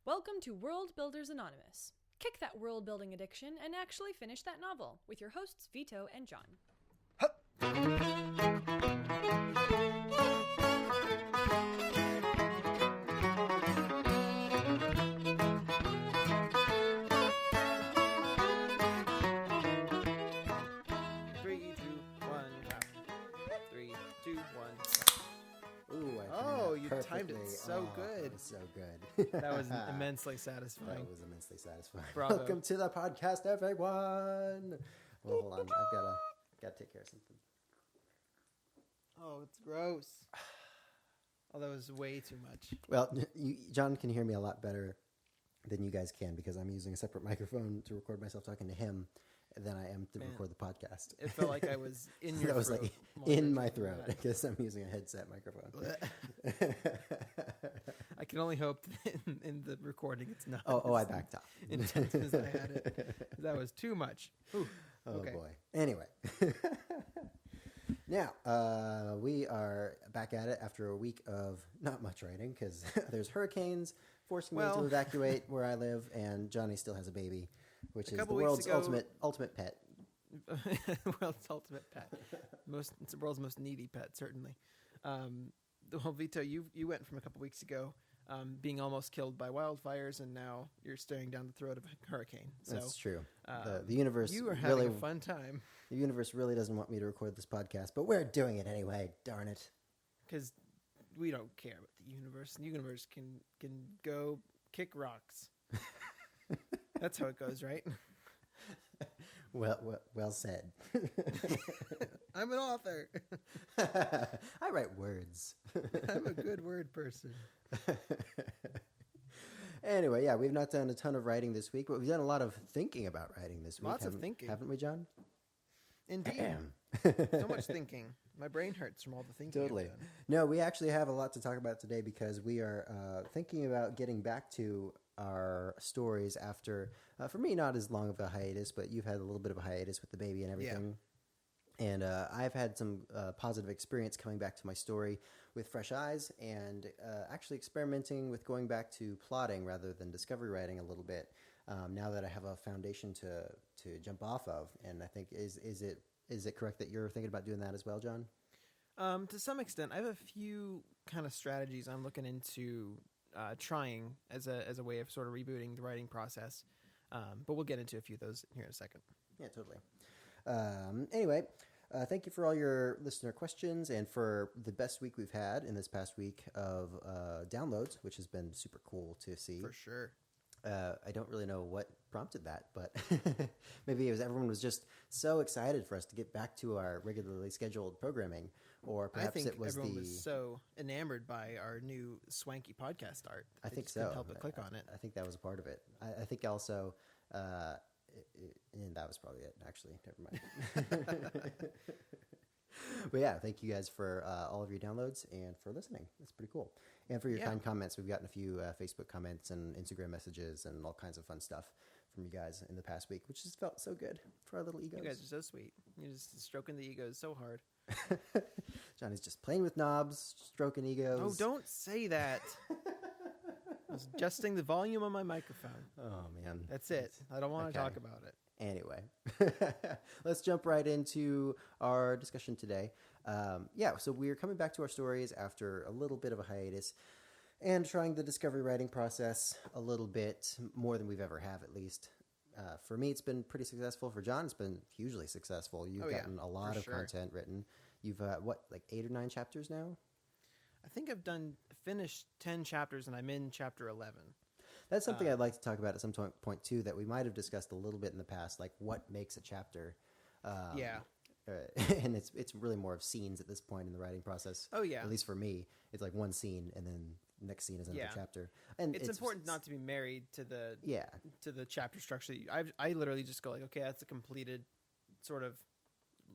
Welcome to World Builders Anonymous. Kick that world building addiction and actually finish that novel with your hosts Vito and John. Three, two, one. Three, two, one. Ooh, You timed it so good. That was so good. That was immensely satisfying. That was immensely satisfying. Bravo. Welcome to the podcast, everyone. Well, hold on. I've got to take care of something. Oh, it's gross. Oh, that was way too much. Well, John can hear me a lot better than you guys can because I'm using a separate microphone to record myself talking to him than I am to record the podcast. It felt like I was in your That was throat. like in my throat because I'm using a headset microphone. I can only hope that in the recording it's not I backed off. intense as I had it. That was too much. Ooh, okay. Oh, boy. Anyway. Now, we are back at it after a week of not much writing because there's hurricanes forcing me to evacuate where I live, and Johnny still has a baby, which is the world's ultimate pet. World's ultimate pet. It's the world's most needy pet, certainly. Well, Vito, you went from a couple weeks ago being almost killed by wildfires, and now you're staring down the throat of a hurricane. So, that's true. The universe you are having a fun time. The universe really doesn't want me to record this podcast, but we're doing it anyway. Darn it! Because we don't care about the universe. The universe can go kick rocks. That's how it goes, right? Well said. I'm an author. I write words. I'm a good word person. Anyway, yeah, we've not done a ton of writing this week, but we've done a lot of thinking about writing this week. Lots of thinking. Haven't we, John? Indeed. So much thinking. My brain hurts from all the thinking. Totally. I've done. No, we actually have a lot to talk about today because we are thinking about getting back to our stories after, for me, not as long of a hiatus, but you've had a little bit of a hiatus with the baby and everything. Yeah. And I've had some positive experience coming back to my story with fresh eyes and actually experimenting with going back to plotting rather than discovery writing a little bit now that I have a foundation to jump off of. And I think, is it correct that you're thinking about doing that as well, John? To some extent, I have a few kind of strategies I'm looking into trying as a way of sort of rebooting the writing process. But we'll get into a few of those here in a second. Yeah, totally. Anyway, thank you for all your listener questions and for the best week we've had in this past week of downloads, which has been super cool to see. For sure. I don't really know what prompted that, but maybe everyone was just so excited for us to get back to our regularly scheduled programming, or perhaps it was everyone was so enamored by our new swanky podcast art. I think so. Couldn't help but click on it. I think that was a part of it. I think also, and that was probably it. Actually, never mind. But yeah, thank you guys for all of your downloads and for listening. That's pretty cool. And for your kind comments. We've gotten a few Facebook comments and Instagram messages and all kinds of fun stuff from you guys in the past week, which has felt so good for our little egos. You guys are so sweet. You're just stroking the egos so hard. Johnny's just playing with knobs, stroking egos. Oh, don't say that. I was adjusting the volume on my microphone. Oh, man. That's it. I don't want to talk about it. Anyway, let's jump right into our discussion today. So we're coming back to our stories after a little bit of a hiatus and trying the discovery writing process a little bit more than we've ever have, at least. For me, it's been pretty successful. For John, it's been hugely successful. You've gotten a lot of content written. You've, 8 or 9 chapters now? I think I've finished 10 chapters, and I'm in chapter 11. That's something I'd like to talk about at some point, too, that we might have discussed a little bit in the past, like what makes a chapter. And it's really more of scenes at this point in the writing process. Oh, yeah. At least for me, it's like one scene, and then the next scene is another chapter. And it's important not to be married to the chapter structure. I literally just go like, okay, that's a completed sort of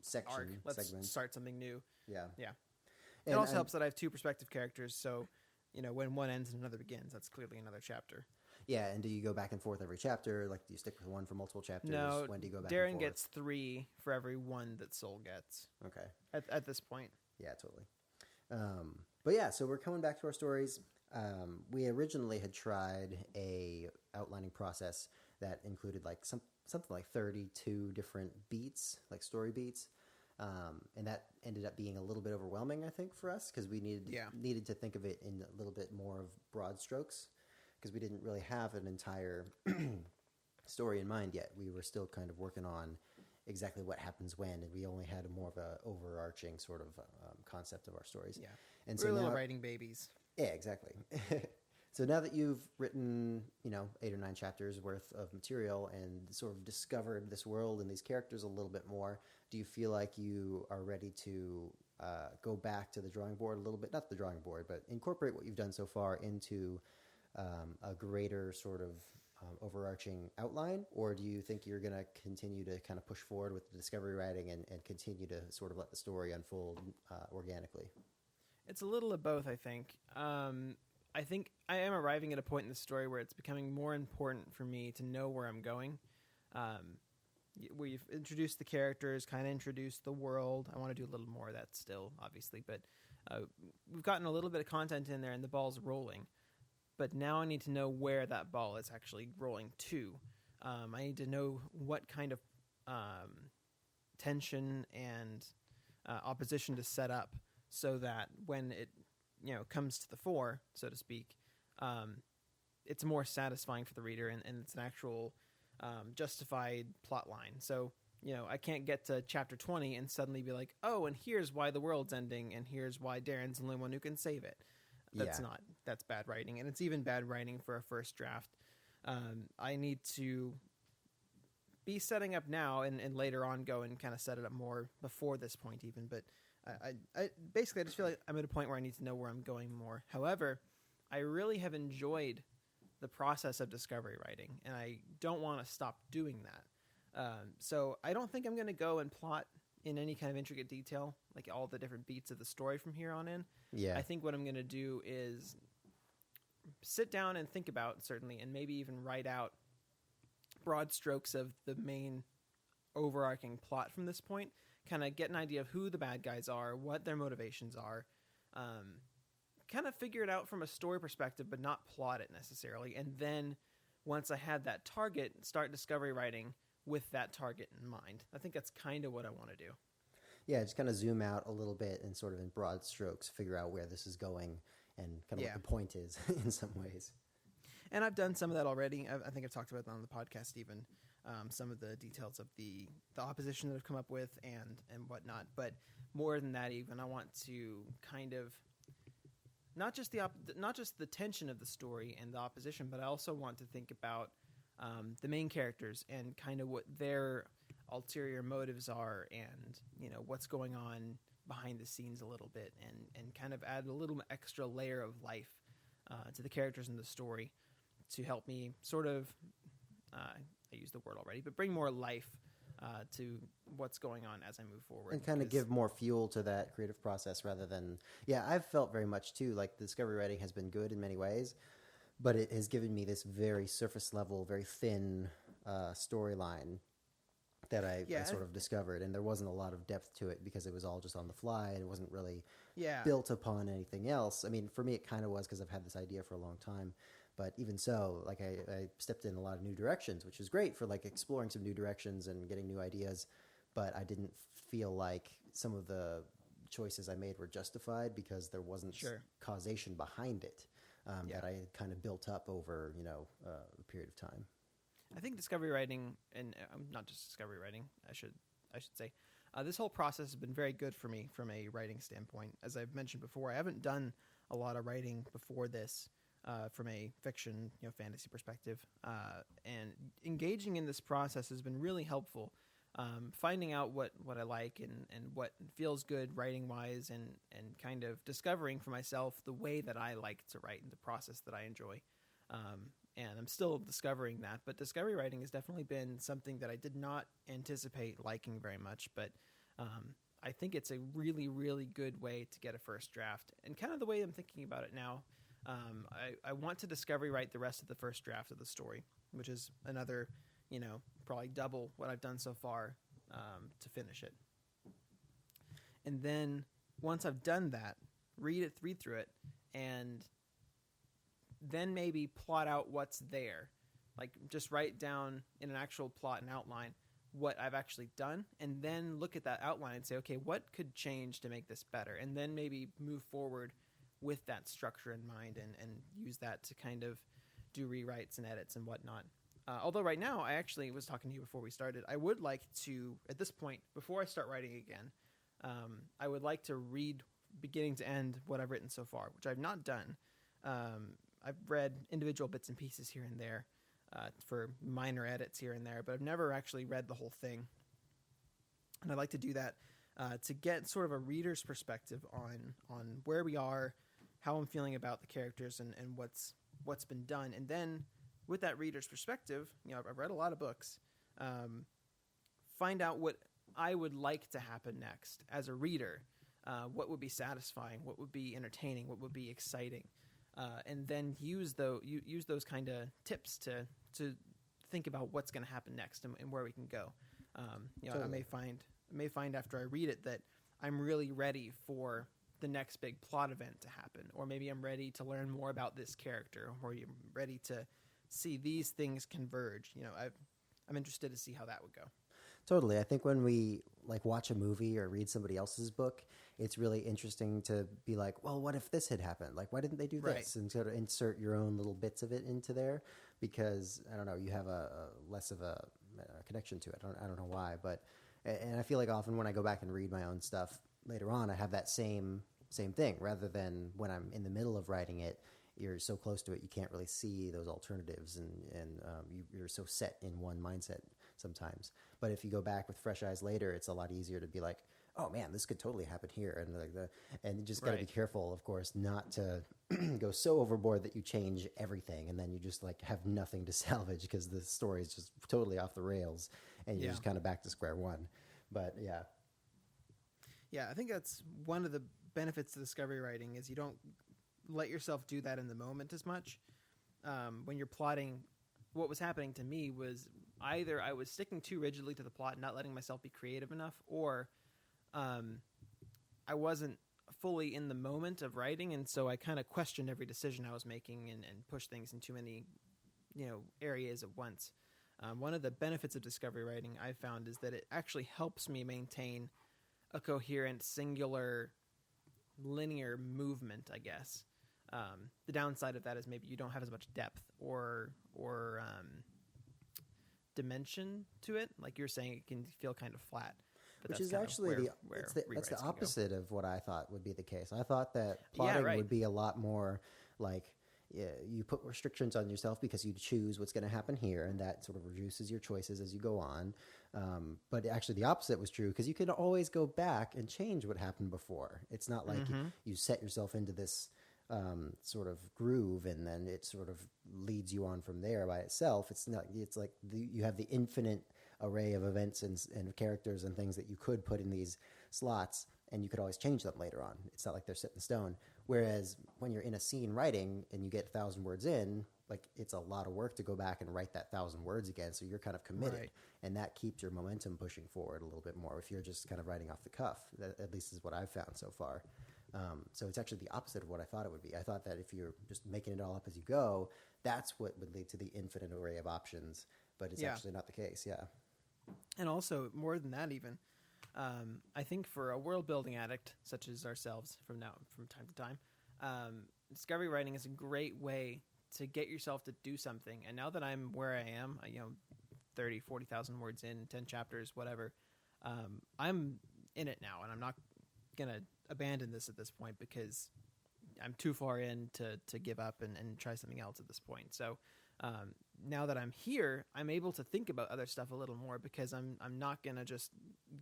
section arc. Let's segment. Start something new. Yeah. It also helps that I have 2 perspective characters, so when one ends and another begins, that's clearly another chapter. Yeah, and do you go back and forth every chapter? Like, do you stick with one for multiple chapters? No, when do you go back Darren and forth? gets 3 for every 1 that Soul gets. Okay. At this point. Yeah, totally. But yeah, so we're coming back to our stories We originally had tried a outlining process that included like something like 32 different beats, like story beats. And that ended up being a little bit overwhelming, I think, for us, because we needed to think of it in a little bit more of broad strokes, because we didn't really have an entire story in mind yet. We were still kind of working on exactly what happens when, and we only had more of a overarching sort of concept of our stories. Yeah, and we're so little now, writing babies. Yeah, exactly. So now that you've written, 8 or 9 chapters worth of material and sort of discovered this world and these characters a little bit more, do you feel like you are ready to go back to the drawing board a little bit? Not the drawing board, but incorporate what you've done so far into a greater sort of overarching outline? Or do you think you're going to continue to kind of push forward with the discovery writing and continue to sort of let the story unfold organically? It's a little of both, I think. I think I am arriving at a point in the story where it's becoming more important for me to know where I'm going. We've introduced the characters, kind of introduced the world. I want to do a little more of that still, obviously, but we've gotten a little bit of content in there and the ball's rolling. But now I need to know where that ball is actually rolling to. I need to know what kind of tension and opposition to set up so that when it comes to the fore, so to speak, it's more satisfying for the reader and it's an actual justified plot line. So, I can't get to chapter 20 and suddenly be like, oh, and here's why the world's ending and here's why Darren's the only one who can save it. That's bad writing. And it's even bad writing for a first draft. I need to be setting up now and later on go and kind of set it up more before this point even. But I basically, I just feel like I'm at a point where I need to know where I'm going more. However, I really have enjoyed the process of discovery writing, and I don't want to stop doing that. So I don't think I'm going to go and plot in any kind of intricate detail, like all the different beats of the story from here on in. Yeah. I think what I'm going to do is sit down and think about, certainly, and maybe even write out broad strokes of the main overarching plot from this point, kind of get an idea of who the bad guys are, what their motivations are, kind of figure it out from a story perspective, but not plot it necessarily. And then once I have that target, start discovery writing with that target in mind. I think that's kind of what I want to do. Yeah, just kind of zoom out a little bit and sort of in broad strokes figure out where this is going and kind of what the point is in some ways. And I've done some of that already. I think I've talked about that on the podcast even, some of the details of the opposition that I've come up with and whatnot. But more than that even, I want to kind of not just the tension of the story and the opposition, but I also want to think about the main characters and kind of what their ulterior motives are and, what's going on behind the scenes a little bit and kind of add a little extra layer of life to the characters in the story to help me sort of, I used the word already, but bring more life to what's going on as I move forward. And kind of give more fuel to that creative process rather than, I've felt very much too, like the discovery writing has been good in many ways, but it has given me this very surface level, very thin storyline that I sort of discovered. And there wasn't a lot of depth to it because it was all just on the fly and it wasn't really built upon anything else. I mean, for me, it kind of was because I've had this idea for a long time. But even so, like I stepped in a lot of new directions, which is great for like exploring some new directions and getting new ideas. But I didn't feel like some of the choices I made were justified because there wasn't causation behind it that I had kind of built up over, a period of time. I think discovery writing, and not just discovery writing, I should say, this whole process has been very good for me from a writing standpoint. As I've mentioned before, I haven't done a lot of writing before this. From a fiction, fantasy perspective, and engaging in this process has been really helpful. Finding out what I like and what feels good writing wise, and kind of discovering for myself the way that I like to write and the process that I enjoy. And I'm still discovering that, but discovery writing has definitely been something that I did not anticipate liking very much. But I think it's a really, really good way to get a first draft, and kind of the way I'm thinking about it now. I want to discovery write the rest of the first draft of the story, which is another, probably double what I've done so far to finish it. And then once I've done that, read through it, and then maybe plot out what's there. Like just write down in an actual plot and outline what I've actually done, and then look at that outline and say, okay, what could change to make this better? And then maybe move forward with that structure in mind and use that to kind of do rewrites and edits and whatnot. Although right now, I actually was talking to you before we started, I would like to, at this point, before I start writing again, I would like to read beginning to end what I've written so far, which I've not done. I've read individual bits and pieces here and there for minor edits here and there, but I've never actually read the whole thing. And I'd like to do that to get sort of a reader's perspective on where we are, how I'm feeling about the characters, and what's been done. And then with that reader's perspective, I've read a lot of books, find out what I would like to happen next as a reader. What would be satisfying, what would be entertaining, what would be exciting, and then use those kind of tips to think about what's going to happen next and where we can go. Totally. I may find after I read it that I'm really ready for the next big plot event to happen, or maybe I'm ready to learn more about this character, or I'm ready to see these things converge. I'm interested to see how that would go. Totally. I think when we watch a movie or read somebody else's book, it's really interesting to be like, well, what if this had happened? Like, why didn't they do this? Right. And sort of insert your own little bits of it into there, because I don't know, you have a less of a connection to it. I don't know why, and I feel like often when I go back and read my own stuff later on, I have that same thing, rather than when I'm in the middle of writing it. You're so close to it, you can't really see those alternatives, and you're so set in one mindset sometimes. But if you go back with fresh eyes later, it's a lot easier to be like, oh man, this could totally happen here, and you just got to be careful, of course, not to go so overboard that you change everything, and then you just have nothing to salvage because the story is just totally off the rails, and you're just kind of back to square one. But I think that's one of the benefits to discovery writing is you don't let yourself do that in the moment as much. When you're plotting, what was happening to me was either I was sticking too rigidly to the plot and not letting myself be creative enough, or I wasn't fully in the moment of writing, and so I kind of questioned every decision I was making and pushed things in too many areas at once. One of the benefits of discovery writing I found is that it actually helps me maintain a coherent, singular, linear movement, I guess. The downside of that is maybe you don't have as much depth or dimension to it. Like you're saying, it can feel kind of flat. But which is actually that's the opposite of what I thought would be the case. I thought that plotting would be a lot more like you put restrictions on yourself because you choose what's going to happen here, and that sort of reduces your choices as you go on. But actually the opposite was true, because you can always go back and change what happened before. It's not like you set yourself into this sort of groove and then it sort of leads you on from there by itself. It's not. It's like you have the infinite array of events and characters and things that you could put in these slots, and you could always change them later on. It's not like they're set in stone. Whereas when you're in a scene writing and you get 1,000 words in, it's a lot of work to go back and write that 1,000 words again. So you're kind of committed, and that keeps your momentum pushing forward a little bit more. If you're just kind of writing off the cuff, that at least is what I've found so far. So it's actually the opposite of what I thought it would be. I thought that if you're just making it all up as you go, that's what would lead to the infinite array of options. But it's actually not the case. Yeah. And also, more than that even, I think for a world-building addict such as ourselves from time to time, discovery writing is a great way to get yourself to do something. And now that I'm where I am, 30, 40,000 words in, 10 chapters, whatever, I'm in it now, and I'm not going to abandon this at this point because I'm too far in to give up and try something else at this point. So now that I'm here, I'm able to think about other stuff a little more because I'm not going to just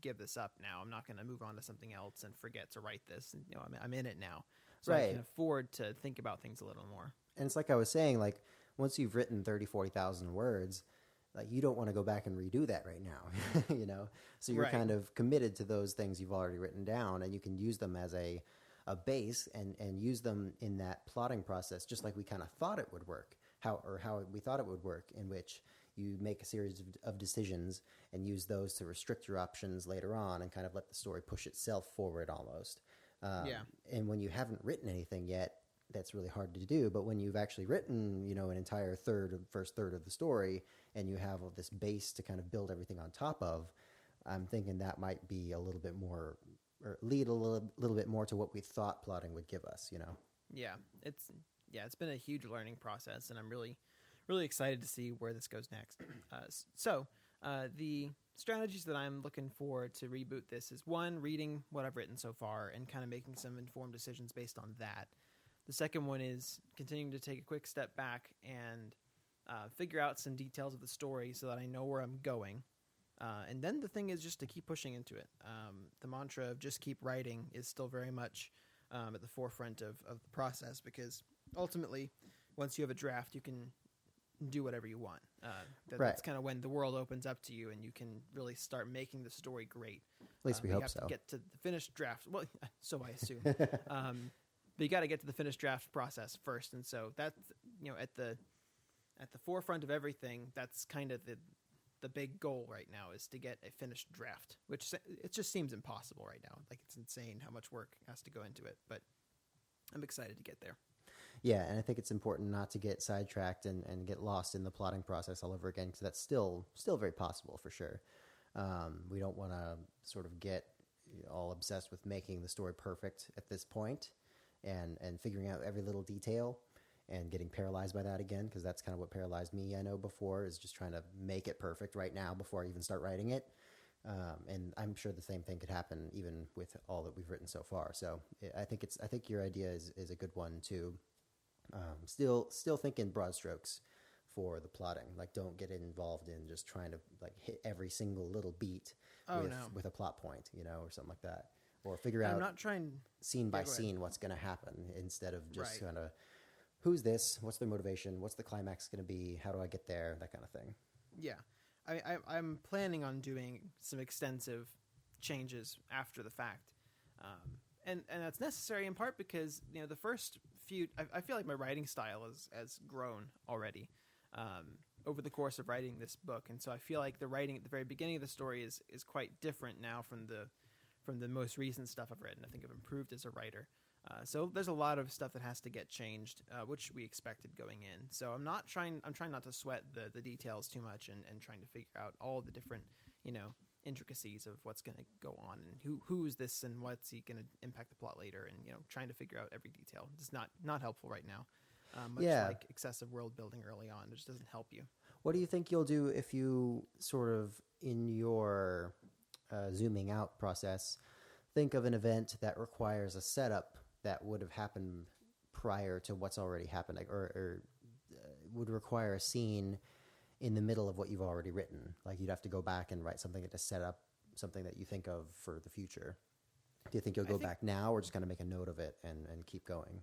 give this up now. I'm not going to move on to something else and forget to write this. And, I'm in it now. So I can afford to think about things a little more. And it's like I was saying, once you've written 30, 40,000 words, you don't want to go back and redo that right now, So you're kind of committed to those things you've already written down, and you can use them as a base and use them in that plotting process, just like we kind of thought it would work, how we thought it would work, in which you make a series of decisions and use those to restrict your options later on and kind of let the story push itself forward almost. And when you haven't written anything yet, that's really hard to do. But when you've actually written, an entire first third of the story, and you have this base to kind of build everything on top of, I'm thinking that might be a little bit more, or lead a little bit more to what we thought plotting would give us. Yeah, it's been a huge learning process, and I'm really, really excited to see where this goes next. So the strategies that I'm looking for to reboot this is, one, reading what I've written so far and kind of making some informed decisions based on that. The second one is continuing to take a quick step back and figure out some details of the story so that I know where I'm going. And then the thing is just to keep pushing into it. The mantra of just keep writing is still very much at the forefront of the process, because ultimately, once you have a draft, you can do whatever you want. That's kind of when the world opens up to you and you can really start making the story great. At least we hope so. You have to get to the finished draft. Well, so I assume. But you got to get to the finished draft process first. And so that's, at the forefront of everything, that's kind of the big goal right now, is to get a finished draft, which it just seems impossible right now. Like, it's insane how much work has to go into it, but I'm excited to get there. Yeah, and I think it's important not to get sidetracked and get lost in the plotting process all over again, because that's still very possible for sure. We don't want to sort of get all obsessed with making the story perfect at this point and figuring out every little detail and getting paralyzed by that again, because that's kind of what paralyzed me, I know, before, is just trying to make it perfect right now before I even start writing it. And I'm sure the same thing could happen even with all that we've written so far. So I think your idea is a good one too. Still think in broad strokes for the plotting. Like, don't get involved in just trying to hit every single little beat with a plot point, or something like that, or figure out, I'm not trying scene by scene what's going to happen, instead of just kind of, who's this? What's their motivation? What's the climax going to be? How do I get there? That kind of thing. Yeah. I'm planning on doing some extensive changes after the fact. And that's necessary in part because, the first few, I feel like my writing style has grown already over the course of writing this book. And so I feel like the writing at the very beginning of the story is quite different now from the most recent stuff I've written. I think I've improved as a writer. So there's a lot of stuff that has to get changed, which we expected going in. So I'm trying not to sweat the details too much and trying to figure out all the different, intricacies of what's going to go on and who is this and what's he going to impact the plot later, and, trying to figure out every detail. It's not helpful right now. Much like excessive world building early on, it just doesn't help you. What do you think you'll do if you sort of, in your zooming out process, think of an event that requires a setup that would have happened prior to what's already happened, or would require a scene in the middle of what you've already written? Like, you'd have to go back and write something to set up something that you think of for the future. Do you think you'll go back now, or just kind of make a note of it and keep going?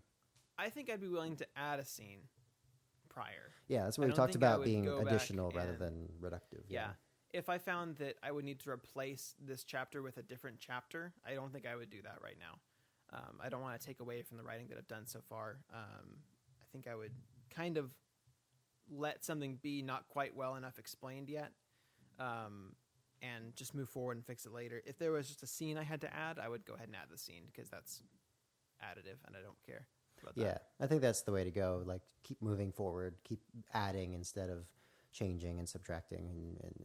I think I'd be willing to add a scene prior. Yeah, that's what we talked about, being additional rather than reductive. Yeah. If I found that I would need to replace this chapter with a different chapter, I don't think I would do that right now. I don't want to take away from the writing that I've done so far. I think I would kind of let something be not quite well enough explained yet, and just move forward and fix it later. If there was just a scene I had to add, I would go ahead and add the scene, because that's additive and I don't care about that. Yeah, I think that's the way to go. Like, keep moving forward, keep adding instead of changing and subtracting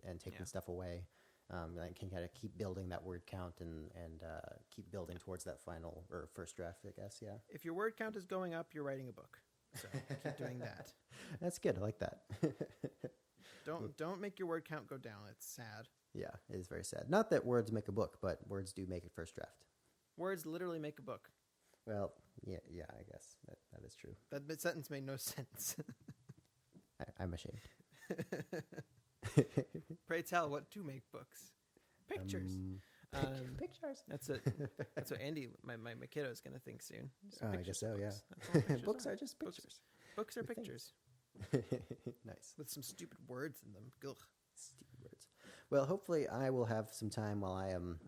and taking stuff away. I can kind of keep building that word count and keep building towards that final or first draft, I guess. Yeah. If your word count is going up, you're writing a book. So keep doing that. That's good. I like that. Don't make your word count go down. It's sad. Yeah, it is very sad. Not that words make a book, but words do make a first draft. Words literally make a book. Well, yeah, I guess that is true. That sentence made no sense. I'm ashamed. Pray tell, what do make books? Pictures. Pictures. That's what Andy, my kiddo, is going to think soon. I guess so, yeah. Books are just pictures. Books are pictures. Nice. With some stupid words in them. Ugh. Stupid words. Well, hopefully I will have some time while I am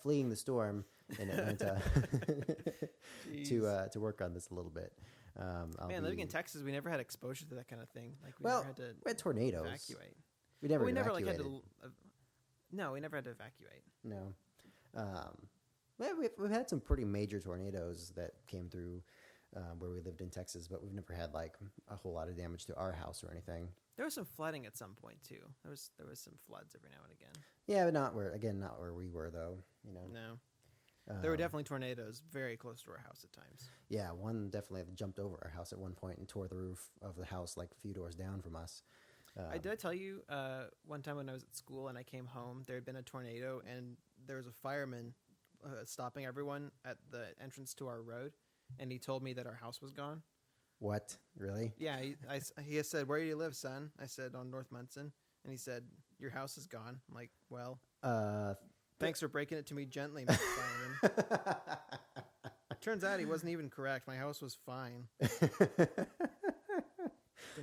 fleeing the storm in Atlanta to work on this a little bit. Living in Texas, we never had exposure to that kind of thing. Like, we had tornadoes. Evacuate. We never had to. No, we never had to evacuate. No. We've had some pretty major tornadoes that came through where we lived in Texas, but we've never had like a whole lot of damage to our house or anything. There was some flooding at some point too. There was some floods every now and again. Yeah, but not where we were though. No. There were definitely tornadoes very close to our house at times. Yeah, one definitely jumped over our house at one point and tore the roof of the house like a few doors down from us. Did I tell you one time when I was at school and I came home, there had been a tornado and there was a fireman stopping everyone at the entrance to our road, and he told me that our house was gone. What? Really? Yeah, he said, "Where do you live, son?" I said, "On North Munson." And he said, "Your house is gone." I'm like, "Well, thanks for breaking it to me gently, Mr. Fireman." Turns out he wasn't even correct. My house was fine.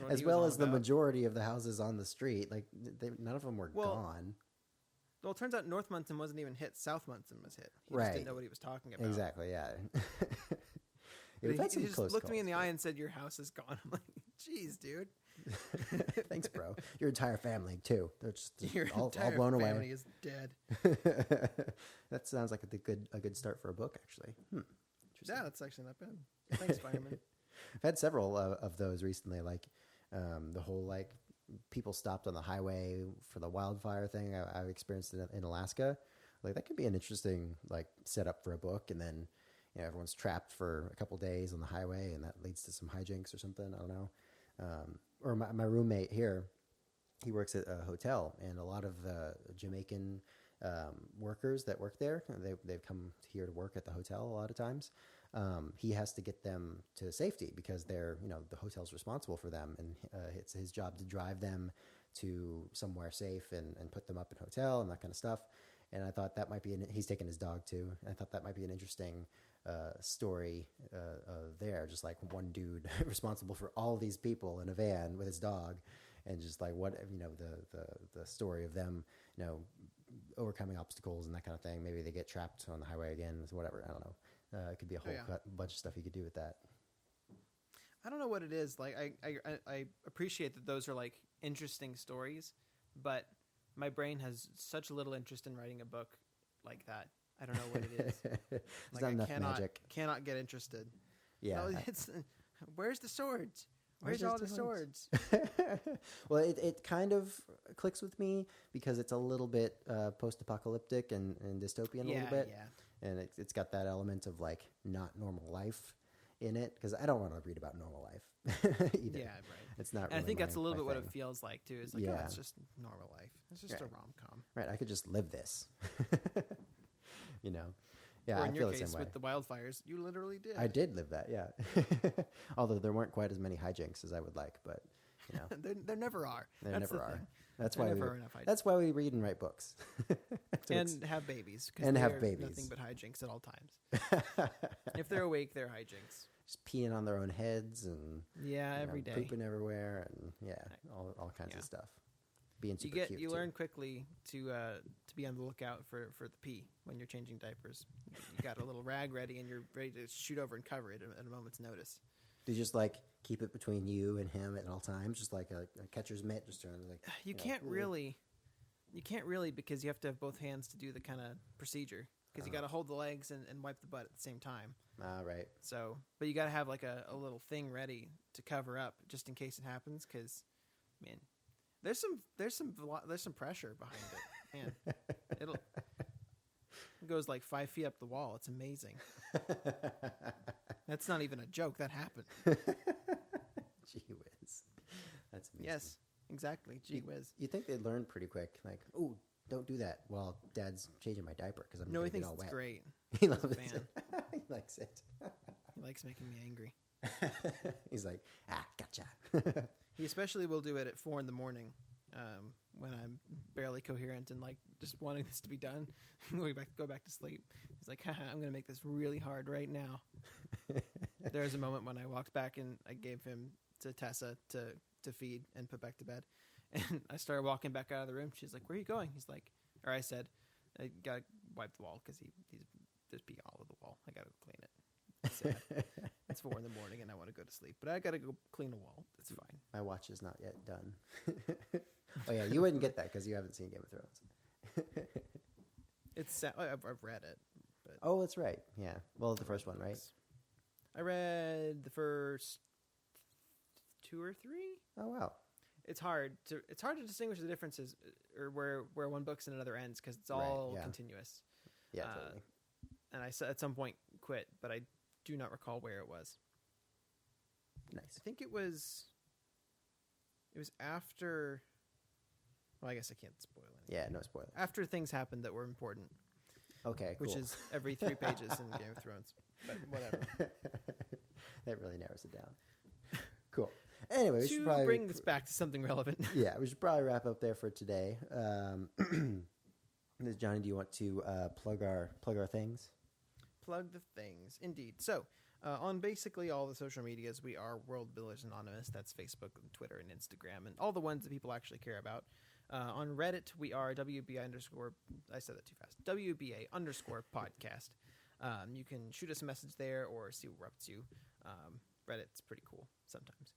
As well as the majority of the houses on the street, like none of them were gone. Well, it turns out North Munson wasn't even hit. South Munson was hit. He right. just didn't know what he was talking about. Exactly, yeah. He just looked me in the eye and said, "Your house is gone." I'm like, "Jeez, dude." Thanks, bro. Your entire family, too. They're just Your all entire blown away. family is dead. That sounds like a good start for a book, actually. Yeah, that's actually not bad. Thanks, fireman. I've had several of those recently, like the whole like people stopped on the highway for the wildfire thing. I experienced it in Alaska. Like that could be an interesting like setup for a book, and then everyone's trapped for a couple days on the highway, and that leads to some hijinks or something. I don't know. Or my roommate here, he works at a hotel, and a lot of the Jamaican workers that work there, they've come here to work at the hotel a lot of times. He has to get them to safety because they're, the hotel's responsible for them, and it's his job to drive them to somewhere safe and put them up in hotel and that kind of stuff. And I thought that might be, he's taking his dog too. And I thought that might be an interesting story there. Just like one dude responsible for all these people in a van with his dog, and just like what, the story of them, overcoming obstacles and that kind of thing. Maybe they get trapped on the highway again, whatever. I don't know. It could be a whole bunch of stuff you could do with that. I don't know what it is. Like I appreciate that those are like interesting stories, but my brain has such little interest in writing a book like that. I don't know what it is. Like not enough magic. Cannot get interested. Yeah. No, it's where's the swords? Where's all the swords? Well, it kind of clicks with me because it's a little bit post-apocalyptic and dystopian a little bit. Yeah. And it's got that element of like not normal life in it, because I don't want to read about normal life either. Yeah, right. It's not. And really I think that's a little bit thing. what it feels like too. It's like, oh, it's just normal life. It's just a rom-com. Right. I could just live this. Yeah, or in I your feel case the same way. with the wildfires, you literally did. I did live that, yeah. Although there weren't quite as many hijinks as I would like, but there never are. There never are. Thing. That's why we read and write books. And have babies. And have babies. Nothing but hijinks at all times. If they're awake, they're hijinks. Just peeing on their own heads and every day, pooping everywhere, and all kinds of stuff. Being super cute. You learn quickly to be on the lookout for the pee when you're changing diapers. You got a little rag ready, and you're ready to shoot over and cover it at a moment's notice. Do you just like keep it between you and him at all times, just like a catcher's mitt, just trying to like? You can't really, because you have to have both hands to do the kind of procedure. Because you got to hold the legs and wipe the butt at the same time. Right. So, but you got to have like a little thing ready to cover up just in case it happens. Because, man, there's some pressure behind it. Man, it goes like 5 feet up the wall. It's amazing. That's not even a joke. That happened. Gee whiz, that's amazing. Yes, exactly. Gee whiz. You think they'd learn pretty quick? Like, ooh, don't do that while Dad's changing my diaper because I'm no, going he to get thinks all it's wet. great. He loves it. He likes it. He likes making me angry. He's like, gotcha. He especially will do it at 4 a.m. When I'm barely coherent and like just wanting this to be done, go back to sleep. He's like, haha, I'm going to make this really hard right now. There was a moment when I walked back and I gave him to Tessa to feed and put back to bed. And I started walking back out of the room. She's like, where are you going? I said, I got to wipe the wall because there's pee all over the wall. I got to clean it. It's 4 a.m. and I want to go to sleep, but I got to go clean a wall. It's fine. My watch is not yet done. Oh yeah, you wouldn't get that because you haven't seen Game of Thrones. I've read it. But oh, that's right. Yeah. Well, the first one, right? I read the first 2 or 3. Oh wow. It's hard to distinguish the differences, or where one book's and another ends, because it's all continuous. Yeah, totally. And I at some point quit, but I do not recall where it was. Nice. I think it was after. Well, I guess I can't spoil it. Yeah, no spoiler. After things happened that were important. Okay, cool. Which is every 3 pages in Game of Thrones. But whatever. That really narrows it down. Cool. Anyway, we should probably bring this back to something relevant. Yeah, we should probably wrap up there for today. Johnny, do you want to plug our things? Plug the things, indeed. So, on basically all the social medias, we are World Builders Anonymous. That's Facebook, and Twitter, and Instagram, and all the ones that people actually care about. On Reddit, we are I said that too fast. WBA_podcast. You can shoot us a message there or see what we're up to. Reddit's pretty cool sometimes.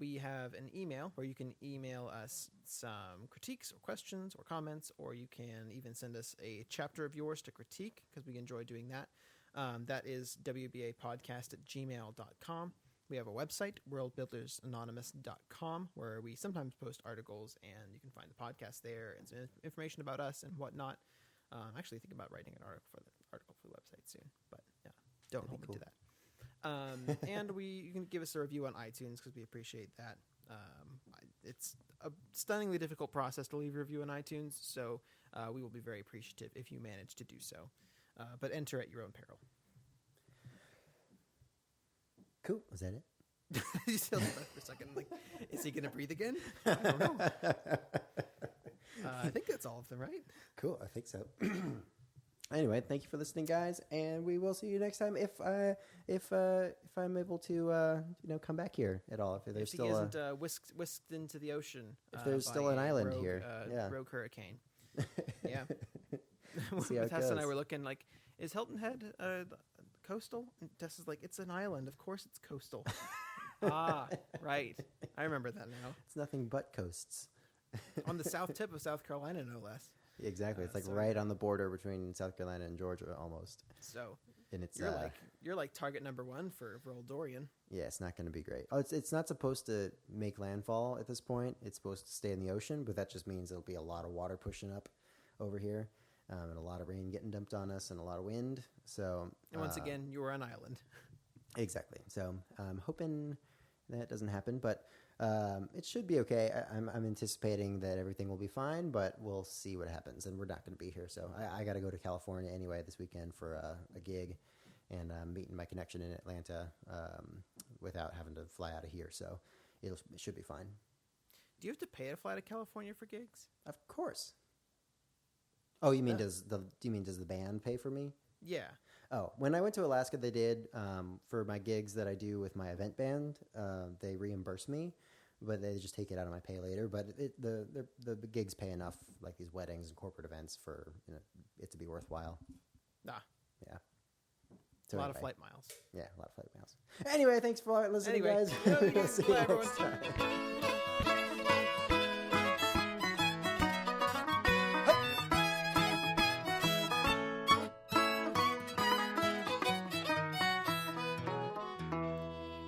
We have an email where you can email us some critiques or questions or comments, or you can even send us a chapter of yours to critique, because we enjoy doing that. That is wbapodcast@gmail.com. We have a website, worldbuildersanonymous.com, where we sometimes post articles, and you can find the podcast there and some information about us and whatnot. I'm actually thinking about writing an article for the website soon, but yeah, don't hold me to that. And you can give us a review on iTunes, because we appreciate that. It's a stunningly difficult process to leave a review on iTunes, so we will be very appreciative if you manage to do so. But enter at your own peril. Cool. Was that it? You still left for a second. Like, is he going to breathe again? I don't know. I think that's all of them, right? Cool. I think so. Anyway, thank you for listening, guys, and we will see you next time if I'm able to come back here at all. If there's still he isn't whisked into the ocean. If there's still an island here, rogue hurricane. Yeah. See how it Tess and I goes. were looking like, is Hilton Head coastal? And Tess is like, it's an island. Of course it's coastal. Right. I remember that now. It's nothing but coasts. On the south tip of South Carolina, no less. Exactly. It's like right on the border between South Carolina and Georgia, almost. So, and it's you're like target number 1 for old Dorian. Yeah, it's not going to be great. Oh, it's not supposed to make landfall at this point. It's supposed to stay in the ocean, but that just means there'll be a lot of water pushing up over here, and a lot of rain getting dumped on us, and a lot of wind. So, and once again, you're an island. Exactly. So I'm hoping that doesn't happen, but it should be okay. I'm anticipating that everything will be fine, but we'll see what happens. And we're not going to be here, so I got to go to California anyway this weekend for a gig, and I'm meeting my connection in Atlanta without having to fly out of here. So it should be fine. Do you have to pay to fly to California for gigs? Of course. Oh, you mean does the band pay for me? Yeah. Oh, when I went to Alaska, they did for my gigs that I do with my event band. They reimburse me, but they just take it out of my pay later. But the gigs pay enough, like these weddings and corporate events, for it to be worthwhile. Ah, yeah. So a lot of flight miles. Yeah, a lot of flight miles. Anyway, thanks for listening, guys. We'll see you next time.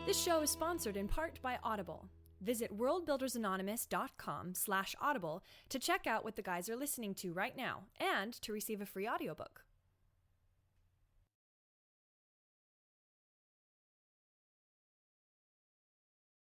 This show is sponsored in part by Audible. Visit worldbuildersanonymous.com/audible to check out what the guys are listening to right now and to receive a free audiobook.